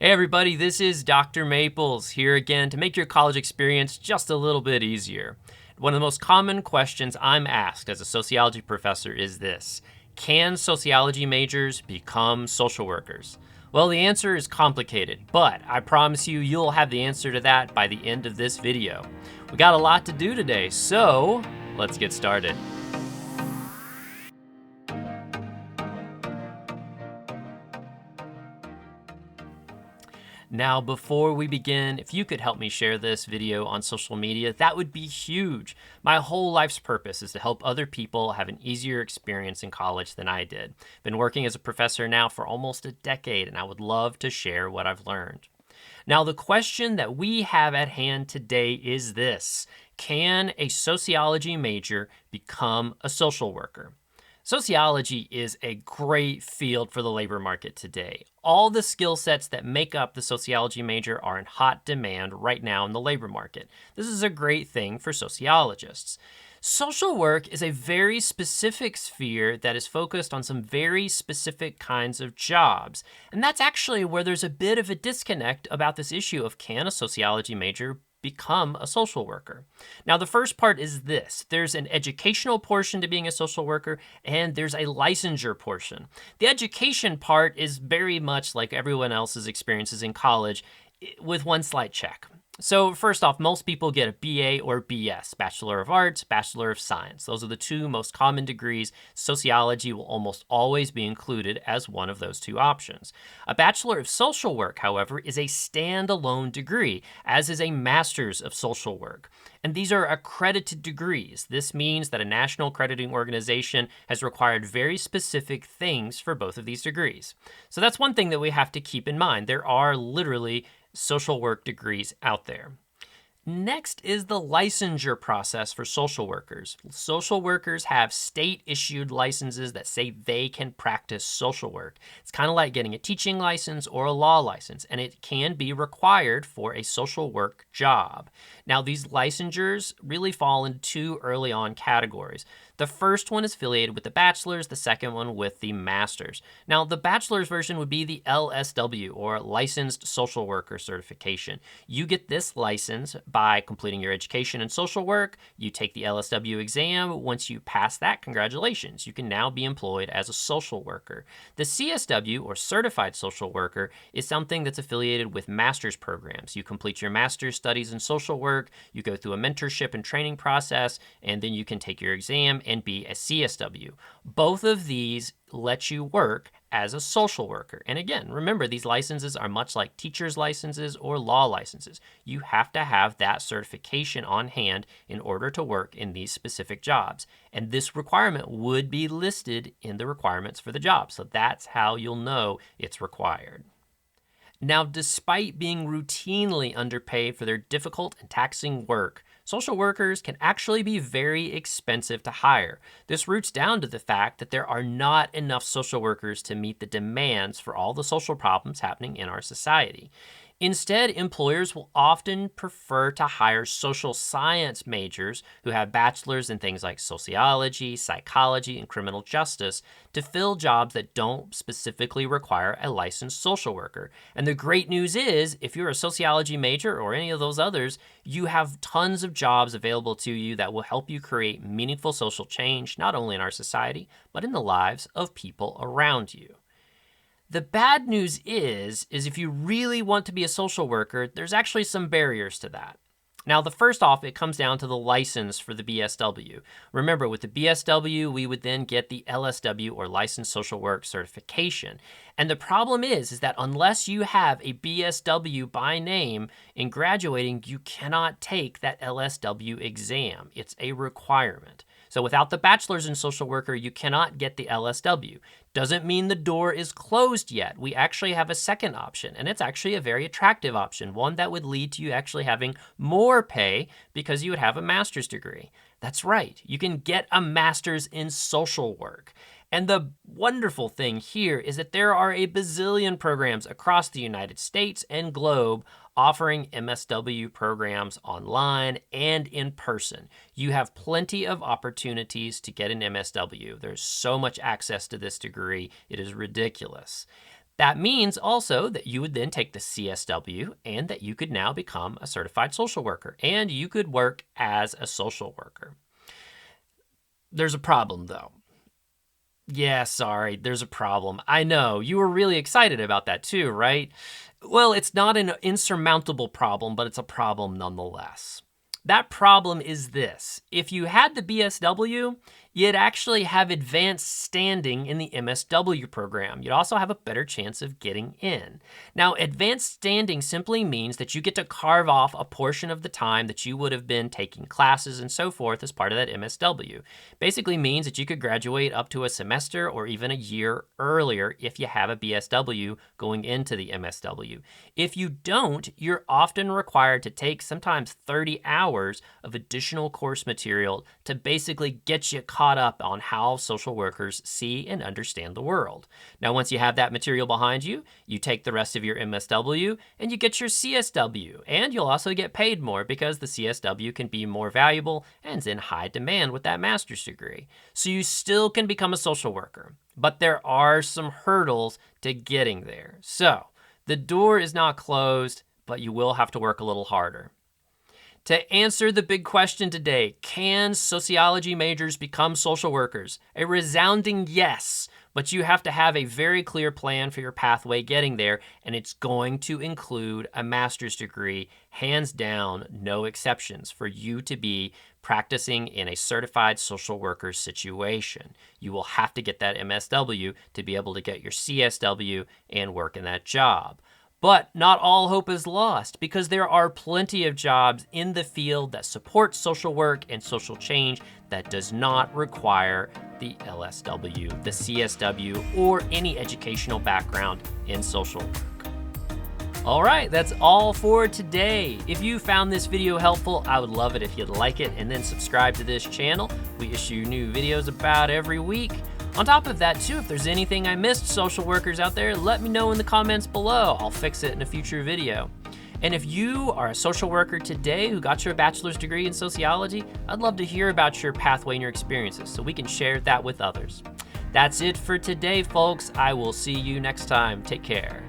Hey everybody, this is Dr. Maples here again to make your college experience just a little bit easier. One of the most common questions I'm asked as a sociology professor is this: can sociology majors become social workers? Well, the answer is complicated, but I promise you'll have the answer to that by the end of this video. We got a lot to do today, so let's get started. Now, before we begin, if you could help me share this video on social media, that would be huge. My whole life's purpose is to help other people have an easier experience in college than I did. Been working as a professor now for almost a decade, and I would love to share what I've learned. Now, the question that we have at hand today is this: can a sociology major become a social worker? Sociology is a great field for the labor market today. All the skill sets that make up the sociology major are in hot demand right now in the labor market. This is a great thing for sociologists. Social work is a very specific sphere that is focused on some very specific kinds of jobs. And that's actually where there's a bit of a disconnect about this issue of can a sociology major become a social worker. Now, the first part is this: there's an educational portion to being a social worker, and there's a licensure portion. The education part is very much like everyone else's experiences in college, with one slight check. So first off, most people get a BA or BS, Bachelor of Arts, Bachelor of Science. Those are the two most common degrees. Sociology will almost always be included as one of those two options. A Bachelor of Social Work, however, is a standalone degree, as is a Master's of Social Work. And these are accredited degrees. This means that a national accrediting organization has required very specific things for both of these degrees. So that's one thing that we have to keep in mind. There are literally social work degrees out there. Next is the licensure process for social workers. Social workers have state-issued licenses that say they can practice social work. It's kind of like getting a teaching license or a law license, and it can be required for a social work job. Now, these licensures really fall into two early on categories. The first one is affiliated with the bachelor's, the second one with the master's. Now, the bachelor's version would be the LSW, or Licensed Social Worker Certification. You get this license by completing your education in social work. You take the LSW exam. Once you pass that, congratulations. You can now be employed as a social worker. The CSW, or Certified Social Worker, is something that's affiliated with master's programs. You complete your master's studies in social work, you go through a mentorship and training process, and then you can take your exam and be a CSW. Both of these let you work as a social worker. And again, remember, these licenses are much like teacher's licenses or law licenses. You have to have that certification on hand in order to work in these specific jobs. And this requirement would be listed in the requirements for the job. So that's how you'll know it's required. Now, despite being routinely underpaid for their difficult and taxing work, social workers can actually be very expensive to hire. This roots down to the fact that there are not enough social workers to meet the demands for all the social problems happening in our society. Instead, employers will often prefer to hire social science majors who have bachelors in things like sociology, psychology, and criminal justice to fill jobs that don't specifically require a licensed social worker. And the great news is, if you're a sociology major or any of those others, you have tons of jobs available to you that will help you create meaningful social change, not only in our society, but in the lives of people around you. The bad news is if you really want to be a social worker, there's actually some barriers to that. Now, the first off, it comes down to the license for the BSW. Remember, with the BSW, we would then get the LSW, or Licensed Social Work Certification. And the problem is that unless you have a BSW by name in graduating, you cannot take that LSW exam. It's a requirement. So without the bachelor's in social worker, you cannot get the LSW. Doesn't mean the door is closed yet. We actually have a second option, and it's actually a very attractive option, one that would lead to you actually having more pay because you would have a master's degree. That's right, you can get a master's in social work. And the wonderful thing here is that there are a bazillion programs across the United States and globe offering MSW programs online and in person. You have plenty of opportunities to get an MSW. There's so much access to this degree, it is ridiculous. That means also that you would then take the CSW and that you could now become a certified social worker and you could work as a social worker. There's a problem though. Yeah, sorry, there's a problem. I know, you were really excited about that too, right? Well, it's not an insurmountable problem, but it's a problem nonetheless. That problem is this. If you had the BSW, you'd actually have advanced standing in the MSW program. You'd also have a better chance of getting in. Now, advanced standing simply means that you get to carve off a portion of the time that you would have been taking classes and so forth as part of that MSW. Basically means that you could graduate up to a semester or even a year earlier if you have a BSW going into the MSW. If you don't, you're often required to take sometimes 30 hours of additional course material to basically get you caught up on how social workers see and understand the world. Now, once you have that material behind you, you take the rest of your MSW and you get your CSW, and you'll also get paid more because the CSW can be more valuable and is in high demand with that master's degree. So you still can become a social worker, but there are some hurdles to getting there. So the door is not closed, but you will have to work a little harder. To answer the big question today, can sociology majors become social workers? A resounding yes, but you have to have a very clear plan for your pathway getting there, and it's going to include a master's degree, hands down, no exceptions, for you to be practicing in a certified social worker situation. You will have to get that MSW to be able to get your CSW and work in that job. But not all hope is lost, because there are plenty of jobs in the field that support social work and social change that does not require the LSW, the CSW, or any educational background in social work. All right, that's all for today. If you found this video helpful, I would love it if you'd like it and then subscribe to this channel. We issue new videos about every week. On top of that too, if there's anything I missed, social workers out there, let me know in the comments below. I'll fix it in a future video. And if you are a social worker today who got your bachelor's degree in sociology, I'd love to hear about your pathway and your experiences so we can share that with others. That's it for today, folks. I will see you next time. Take care.